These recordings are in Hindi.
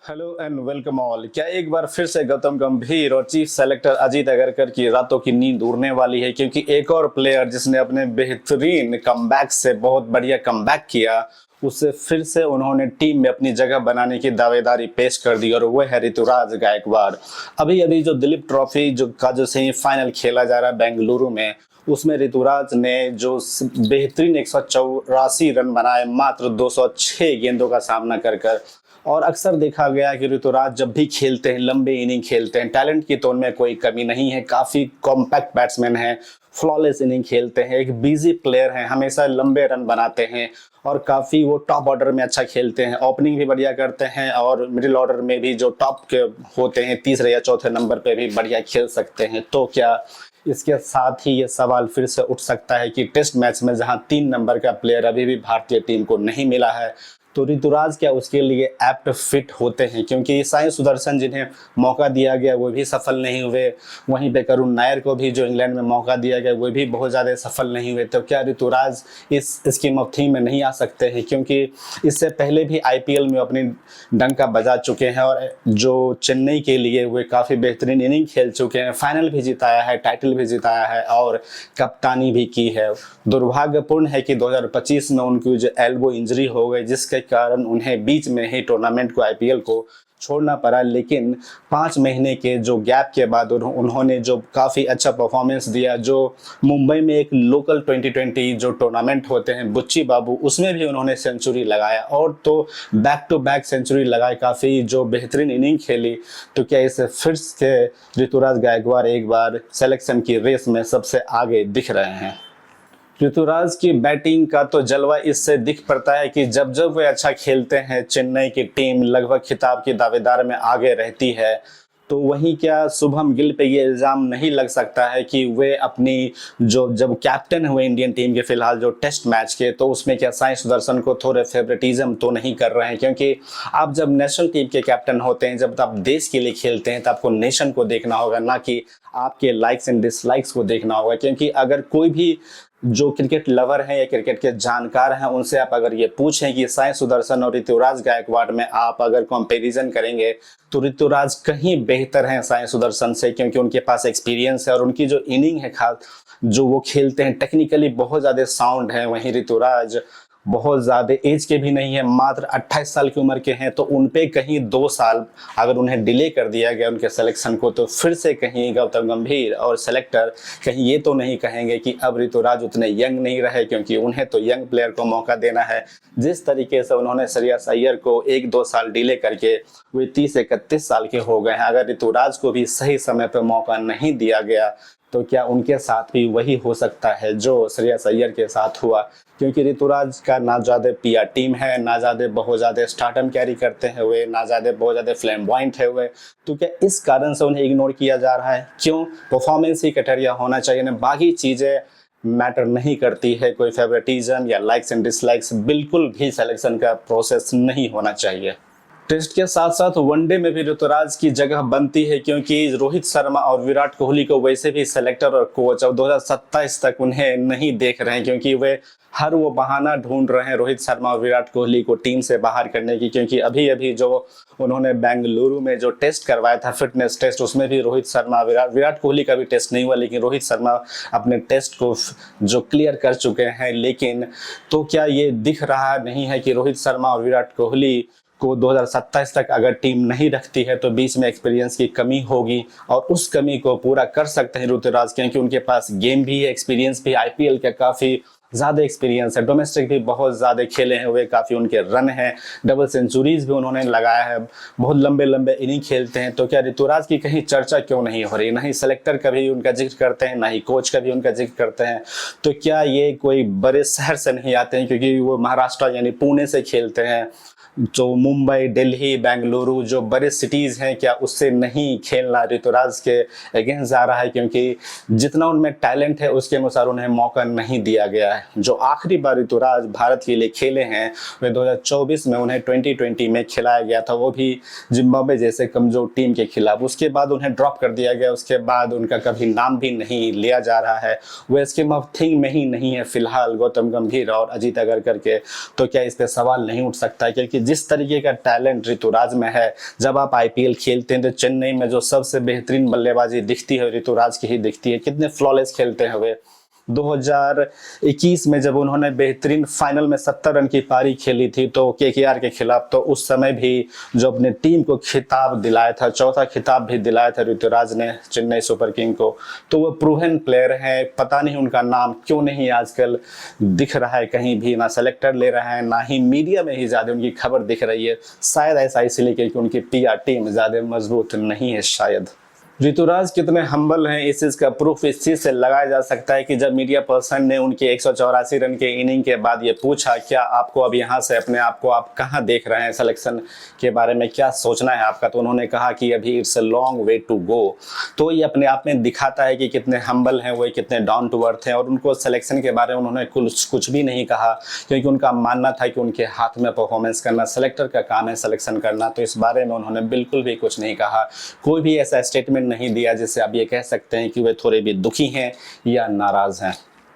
Hello and welcome all. क्या एक बार फिर से गौतम गंभीर और चीफ सेलेक्टर अजीत अगरकर की रातों की नींद उड़ने वाली है, क्योंकि एक और प्लेयर जिसने अपने बेहतरीन कमबैक से बहुत बढ़िया कमबैक किया, उसे फिर से उन्होंने टीम में अपनी जगह बनाने की दावेदारी पेश कर दी और वह है ऋतुराज गायकवाड़। अभी अभी जो दिलीप ट्रॉफी जो सेमीफाइनल खेला जा रहा है बेंगलुरु में, उसमें ऋतुराज ने जो बेहतरीन 184 रन बनाए मात्र 206 गेंदों का सामना कर कर। और अक्सर देखा गया कि ऋतुराज जब भी खेलते हैं, लंबे इनिंग खेलते हैं, टैलेंट की तो उनमें कोई कमी नहीं है, काफी कॉम्पैक्ट बैट्समैन है, फ्लॉलेस इनिंग खेलते हैं, एक बिजी प्लेयर हैं, हमेशा लंबे रन बनाते हैं और काफी वो टॉप ऑर्डर में अच्छा खेलते हैं, ओपनिंग भी बढ़िया करते हैं और मिडिल ऑर्डर में भी जो टॉप के होते हैं तीसरे या चौथे नंबर पे भी बढ़िया खेल सकते हैं। तो क्या इसके साथ ही ये सवाल फिर से उठ सकता है कि टेस्ट मैच में जहां 3 नंबर का प्लेयर अभी भी भारतीय टीम को नहीं मिला है, तो ऋतुराज क्या उसके लिए एप्ट फिट होते हैं? क्योंकि साई सुदर्शन जिन्हें मौका दिया गया वो भी सफल नहीं हुए, वहीं पे करुण नायर को भी जो इंग्लैंड में मौका दिया गया वो भी बहुत ज़्यादा सफल नहीं हुए। तो क्या ऋतुराज इस स्कीम ऑफ थिंग में नहीं आ सकते हैं? क्योंकि इससे पहले भी आईपीएल में अपनी डंका बजा चुके हैं और जो चेन्नई के लिए वे काफ़ी बेहतरीन इनिंग खेल चुके हैं, फाइनल भी जिताया है, टाइटल भी जिताया है और कप्तानी भी की है। दुर्भाग्यपूर्ण है कि 2025 में उनकी जो एल्बो इंजरी हो गई, जिसके कारण उन्हें बीच में ही टूर्नामेंट को, आईपीएल को छोड़ना पड़ा। लेकिन 5 महीने के जो गैप के बाद उन्होंने जो काफ़ी अच्छा परफॉर्मेंस दिया, जो मुंबई में एक लोकल 2020 जो टूर्नामेंट होते हैं बुच्ची बाबू, उसमें भी उन्होंने सेंचुरी लगाया और तो बैक टू बैक सेंचुरी लगाए, काफ़ी जो बेहतरीन इनिंग खेली। तो क्या इसे फिर से ऋतुराज गायकवाड़ एक बार सिलेक्शन की रेस में सबसे आगे दिख रहे हैं? ऋतुराज की बैटिंग का तो जलवा इससे दिख पड़ता है कि जब जब वे अच्छा खेलते हैं, चेन्नई की टीम लगभग खिताब की दावेदार में आगे रहती है। तो वहीं क्या शुभम गिल पे ये इल्ज़ाम नहीं लग सकता है कि वे अपनी जो जब कैप्टन हुए इंडियन टीम के फिलहाल जो टेस्ट मैच के, तो उसमें क्या साई सुदर्शन को थोड़े फेवरेटिज्म तो नहीं कर रहे हैं? क्योंकि आप जब नेशनल टीम के कैप्टन होते हैं, जब आप देश के लिए खेलते हैं, तो आपको नेशन को देखना होगा, ना कि आपके लाइक्स एंड डिसलाइक्स को देखना होगा। क्योंकि अगर कोई भी जो क्रिकेट लवर हैं या क्रिकेट के जानकार हैं, उनसे आप अगर ये पूछें कि साई सुदर्शन और ऋतुराज गायकवाड़ में आप अगर कंपैरिजन करेंगे, तो ऋतुराज कहीं बेहतर हैं साई सुदर्शन से, क्योंकि उनके पास एक्सपीरियंस है और उनकी जो इनिंग है, खास जो वो खेलते हैं, टेक्निकली बहुत ज़्यादा साउंड है। वहीं ऋतुराज बहुत ज़्यादा एज के भी नहीं है, मात्र 28 साल की उम्र के हैं। तो उन पे कहीं 2 साल अगर उन्हें डिले कर दिया गया उनके सिलेक्शन को, तो फिर से कहीं गौतम गंभीर और सेलेक्टर कहीं ये तो नहीं कहेंगे कि अब ऋतुराज उतने यंग नहीं रहे, क्योंकि उन्हें तो यंग प्लेयर को मौका देना है। जिस तरीके से उन्होंने श्रेयस अय्यर को 1-2 साल डिले करके वे 30-31 साल के हो गए हैं, अगर ऋतुराज को भी सही समय पर मौका नहीं दिया गया, तो क्या उनके साथ भी वही हो सकता है जो श्रेयस अय्यर के साथ हुआ? क्योंकि ऋतुराज का ना ज़्यादा पीआर टीम है, ना ज़्यादा बहुत ज़्यादा स्टार्टम कैरी करते हैं हुए, ना ज़्यादा बहुत ज़्यादा फ्लैम्बॉयंट है हुए। तो क्या इस कारण से उन्हें इग्नोर किया जा रहा है? क्यों? परफॉर्मेंस ही क्राइटेरिया होना चाहिए ना, बाकी चीज़ें मैटर नहीं करती है। कोई फेवरेटिज्म या लाइक्स एंड डिसलाइक्स बिल्कुल भी सिलेक्शन का प्रोसेस नहीं होना चाहिए। टेस्ट के साथ साथ वनडे में भी ऋतुराज की जगह बनती है, क्योंकि रोहित शर्मा और विराट कोहली को वैसे भी सेलेक्टर और कोच अब 2027 तक उन्हें नहीं देख रहे हैं, क्योंकि वे हर वो बहाना ढूंढ रहे हैं रोहित शर्मा और विराट कोहली को टीम से बाहर करने की। क्योंकि अभी अभी जो उन्होंने बेंगलुरु में जो टेस्ट करवाया था, फिटनेस टेस्ट, उसमें भी रोहित शर्मा, विराट कोहली का भी टेस्ट नहीं हुआ, लेकिन रोहित शर्मा अपने टेस्ट को जो क्लियर कर चुके हैं। लेकिन तो क्या ये दिख रहा नहीं है कि रोहित शर्मा और विराट कोहली को 2027 तक अगर टीम नहीं रखती है, तो बीच में एक्सपीरियंस की कमी होगी और उस कमी को पूरा कर सकते हैं ऋतुराज, क्योंकि उनके पास गेम भी है, एक्सपीरियंस भी, आईपीएल का काफ़ी ज़्यादा एक्सपीरियंस है, डोमेस्टिक भी बहुत ज़्यादा खेले हैं हुए, काफ़ी उनके रन हैं, डबल सेंचुरीज भी उन्होंने लगाया है, बहुत लंबे लंबे इनिंग खेलते हैं। तो क्या ऋतुराज की कहीं चर्चा क्यों नहीं हो रही? ना ही सेलेक्टर का भी उनका जिक्र करते हैं, ना ही कोच का भी उनका जिक्र करते हैं। तो क्या ये कोई बड़े शहर से नहीं आते हैं? क्योंकि वो महाराष्ट्र यानी पुणे से खेलते हैं, जो मुंबई, दिल्ली, बेंगलुरु जो बड़े सिटीज़ हैं, क्या उससे नहीं खेलना ऋतुराज के अगेंस्ट जा रहा है? क्योंकि जितना उनमें टैलेंट है उसके अनुसार उन्हें मौका नहीं दिया गया है। जो आखिरी बार ऋतुराज भारत के लिए खेले हैं वे 2024 में उन्हें 2020 में खिलाया गया था, वो भी जिम्बाब्वे जैसे कमजोर टीम के खिलाफ। उसके बाद उन्हें ड्रॉप कर दिया गया, उसके बाद उनका कभी नाम भी नहीं लिया जा रहा है, वो स्कीम ऑफ थिंग में ही नहीं है फिलहाल गौतम गंभीर और अजीत अगरकर के। तो क्या इस पर सवाल नहीं उठ सकता है? क्योंकि जिस तरीके का टैलेंट ऋतुराज में है, जब आप आईपीएल खेलते हैं तो चेन्नई में जो सबसे बेहतरीन बल्लेबाजी दिखती है ऋतुराज की ही दिखती है। कितने फ्लॉलेस खेलते हैं वे। 2021 में जब उन्होंने बेहतरीन फाइनल में 70 रन की पारी खेली थी तो केकेआर के खिलाफ, तो उस समय भी जो अपने टीम को खिताब दिलाया था, चौथा खिताब भी दिलाया था ऋतुराज ने चेन्नई सुपर किंग को। तो वो प्रूवन प्लेयर हैं। पता नहीं उनका नाम क्यों नहीं आजकल दिख रहा है कहीं भी, ना सेलेक्टर ले रहा है, ना ही मीडिया में ही ज्यादा उनकी खबर दिख रही है। शायद ऐसा इसलिए क्योंकि उनकी पीआर टीम ज्यादा मजबूत नहीं है शायद। ऋतुराज कितने हम्बल हैं इस चीज का प्रूफ इस चीज से लगाया जा सकता है कि जब मीडिया पर्सन ने उनके 184 रन के इनिंग के बाद ये पूछा, क्या आपको अब यहाँ से अपने आप को आप कहाँ देख रहे हैं, सिलेक्शन के बारे में क्या सोचना है आपका, तो उन्होंने कहा कि अभी it's a long way to go. तो ये अपने आप में दिखाता है कि कितने हम्बल हैं वो, कितने डाउन टू अर्थ हैं। और उनको सिलेक्शन के बारे में उन्होंने कुछ भी नहीं कहा, क्योंकि उनका मानना था कि उनके हाथ में परफॉर्मेंस करना सेलेक्टर का काम है, सिलेक्शन करना। तो इस बारे में उन्होंने बिल्कुल भी कुछ नहीं कहा, कोई भी ऐसा स्टेटमेंट नहीं दिया जिससे आप ये कह सकते हैं कि वे थोड़े भी दुखी हैं या नाराज हैं।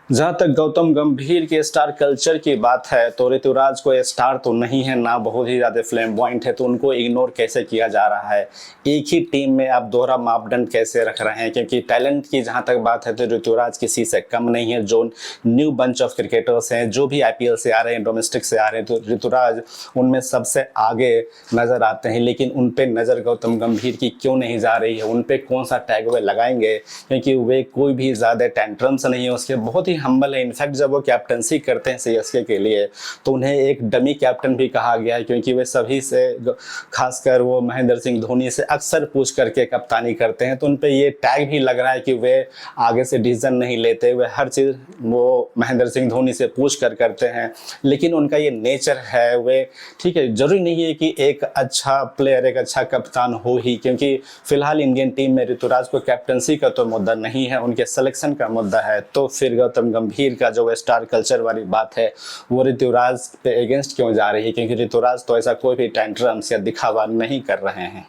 जहां तक गौतम गंभीर के स्टार कल्चर की बात है तो ऋतुराज को स्टार तो नहीं है ना, बहुत ही ज्यादा फ्लैम्बॉयंट है, तो उनको इग्नोर कैसे किया जा रहा है। एक ही टीम में आप दोहरा मापदंड कैसे रख रहे हैं, क्योंकि टैलेंट की जहां तक बात है तो ऋतुराज किसी से कम नहीं है। जो न्यू बंच ऑफ क्रिकेटर्स हैं, जो भी आईपीएल से आ रहे हैं, डोमेस्टिक से आ रहे हैं, तो ऋतुराज उनमें सबसे आगे नजर आते हैं। लेकिन उन पे नजर गौतम गंभीर की क्यों नहीं जा रही है, उन पे कौन सा टैग वे लगाएंगे, क्योंकि वे कोई भी ज्यादा टेंट्रम्स नहीं है, उसके बहुत ही हम्बल है। इनफैक्ट जब वो कैप्टनसी करते हैं सीएसके के लिए तो उन्हें एक डमी कैप्टन भी कहा गया है, क्योंकि वे सभी से, खासकर वो महेंद्र सिंह धोनी से अक्सर पूछ करके कप्तानी करते हैं। तो उन पे ये टैग भी लग रहा है कि वे आगे से डिसीजन नहीं लेते, वे हर चीज वो महेंद्र सिंह धोनी से पूछ कर करते हैं। लेकिन उनका ये नेचर है, वे ठीक है, जरूरी नहीं है कि एक अच्छा प्लेयर, एक अच्छा कप्तान हो ही, क्योंकि फिलहाल इंडियन टीम में ऋतुराज को कैप्टनसी का तो मुद्दा नहीं है, उनके सिलेक्शन का मुद्दा है। तो फिर गौतम गंभीर का जो स्टार कल्चर वाली बात है वो ऋतुराज पे अगेंस्ट क्यों जा रही है, क्योंकि ऋतुराज तो ऐसा कोई भी टेंट्रम्स या दिखावा नहीं कर रहे हैं।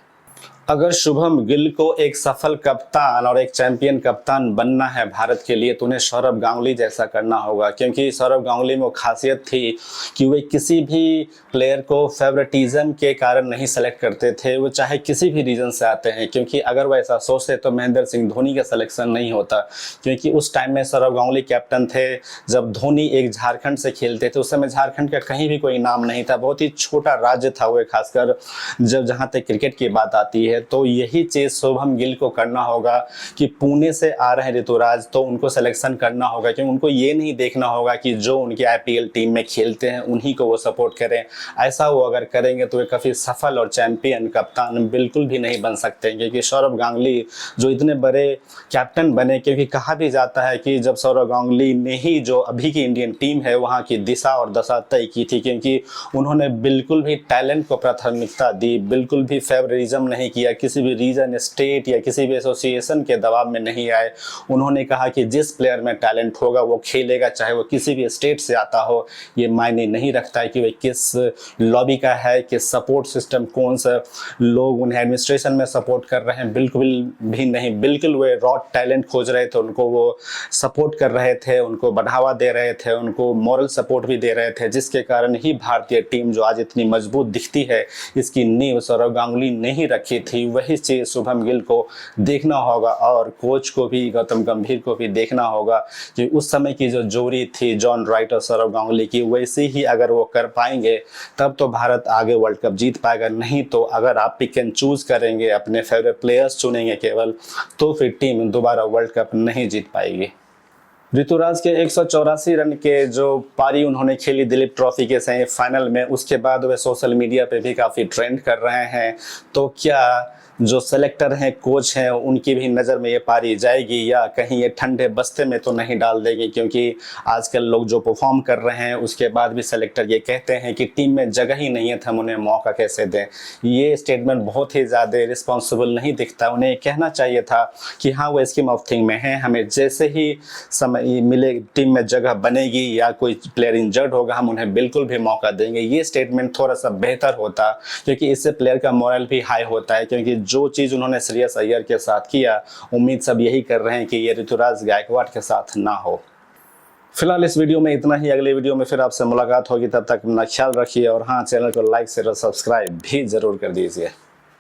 अगर शुभम गिल को एक सफल कप्तान और एक चैंपियन कप्तान बनना है भारत के लिए, तो उन्हें सौरव गांगुली जैसा करना होगा, क्योंकि सौरव गांगुली में वो खासियत थी कि वे किसी भी प्लेयर को फेवरेटिज्म के कारण नहीं सेलेक्ट करते थे, वो चाहे किसी भी रीजन से आते हैं। क्योंकि अगर वो ऐसा सोचते तो महेंद्र सिंह धोनी का सिलेक्शन नहीं होता, क्योंकि उस टाइम में सौरव गांगुली कैप्टन थे जब धोनी एक झारखंड से खेलते थे। उस समय झारखंड का कहीं भी कोई नाम नहीं था, बहुत ही छोटा राज्य था वो, खासकर जब जहाँ तक क्रिकेट की बात आती है। तो यही चीज शुभम गिल को करना होगा कि पुणे से आ रहे हैं ऋतुराज, तो उनको सिलेक्शन करना होगा, क्योंकि उनको ये नहीं देखना होगा कि जो उनके आईपीएल टीम में खेलते हैं उन्हीं को वो सपोर्ट करें। ऐसा वो अगर करेंगे तो वे काफी सफल और चैंपियन कप्तान बिल्कुल भी नहीं बन सकते, क्योंकि सौरव गांगुली जो इतने बड़े कैप्टन बने, क्योंकि कहा भी जाता है कि जब सौरव गांगुली ने ही जो अभी की इंडियन टीम है वहाँ की दिशा और दशा तय की थी, क्योंकि उन्होंने बिल्कुल भी टैलेंट को प्राथमिकता दी, बिल्कुल भी फेवरिज्म नहीं किया, किसी भी रीजन, स्टेट या किसी भी एसोसिएशन के दबाव में नहीं आए। उन्होंने कहा कि जिस प्लेयर में टैलेंट होगा वो खेलेगा, चाहे वो किसी भी स्टेट से आता हो। ये मायने नहीं रखता है कि वे किस लॉबी का है, किस सपोर्ट सिस्टम, कौन सा लोग उन्हें एडमिनिस्ट्रेशन में सपोर्ट कर रहे हैं, बिल्कुल भी नहीं। बिल्कुल वे रॉ टैलेंट खोज रहे थे, उनको वो सपोर्ट कर रहे थे, उनको बढ़ावा दे रहे थे, उनको मॉरल सपोर्ट भी दे रहे थे, जिसके कारण ही भारतीय टीम जो आज इतनी मजबूत दिखती है, इसकी नींव सौरव गांगुली ने ही रखी थी। वही चीज शुभम गिल को देखना होगा और कोच को भी, गौतम गंभीर को भी देखना होगा कि उस समय की जो जोड़ी थी जॉन राइट और सौरव गांगुली की, वैसे ही अगर वो कर पाएंगे तब तो भारत आगे वर्ल्ड कप जीत पाएगा। नहीं तो अगर आप पिक एंड चूज करेंगे, अपने फेवरेट प्लेयर्स चुनेंगे केवल, तो फिर टीम दोबारा वर्ल्ड कप नहीं जीत पाएगी। ऋतुराज के 184 रन के जो पारी उन्होंने खेली दिलीप ट्रॉफी के सेमीफाइनल में, उसके बाद वे सोशल मीडिया पे भी काफ़ी ट्रेंड कर रहे हैं। तो क्या जो सेलेक्टर हैं, कोच हैं, उनकी भी नज़र में ये पारी जाएगी या कहीं ये ठंडे बस्ते में तो नहीं डाल देगी, क्योंकि आजकल लोग जो परफॉर्म कर रहे हैं उसके बाद भी सेलेक्टर ये कहते हैं कि टीम में जगह ही नहीं है तो हम उन्हें मौका कैसे दें। ये स्टेटमेंट बहुत ही ज़्यादा रिस्पॉन्सिबल नहीं दिखता। उन्हें कहना चाहिए था कि हाँ वो स्कीम ऑफ थिंग में है, हमें जैसे ही समय मिले, टीम में जगह बनेगी या कोई प्लेयर इंजर्ड होगा, हम उन्हें बिल्कुल भी मौका देंगे। ये स्टेटमेंट थोड़ा सा बेहतर होता, क्योंकि इससे प्लेयर का मोरल भी हाई होता है। क्योंकि जो चीज़ उन्होंने श्रेयस अय्यर के साथ किया, उम्मीद सब यही कर रहे हैं कि ये ऋतुराज गायकवाड़ के साथ ना हो। फिलहाल इस वीडियो में इतना ही, अगले वीडियो में फिर आपसे मुलाकात होगी, तब तक अपना ख्याल रखिए और हाँ, चैनल को लाइक शेयर और सब्सक्राइब भी जरूर कर दीजिए।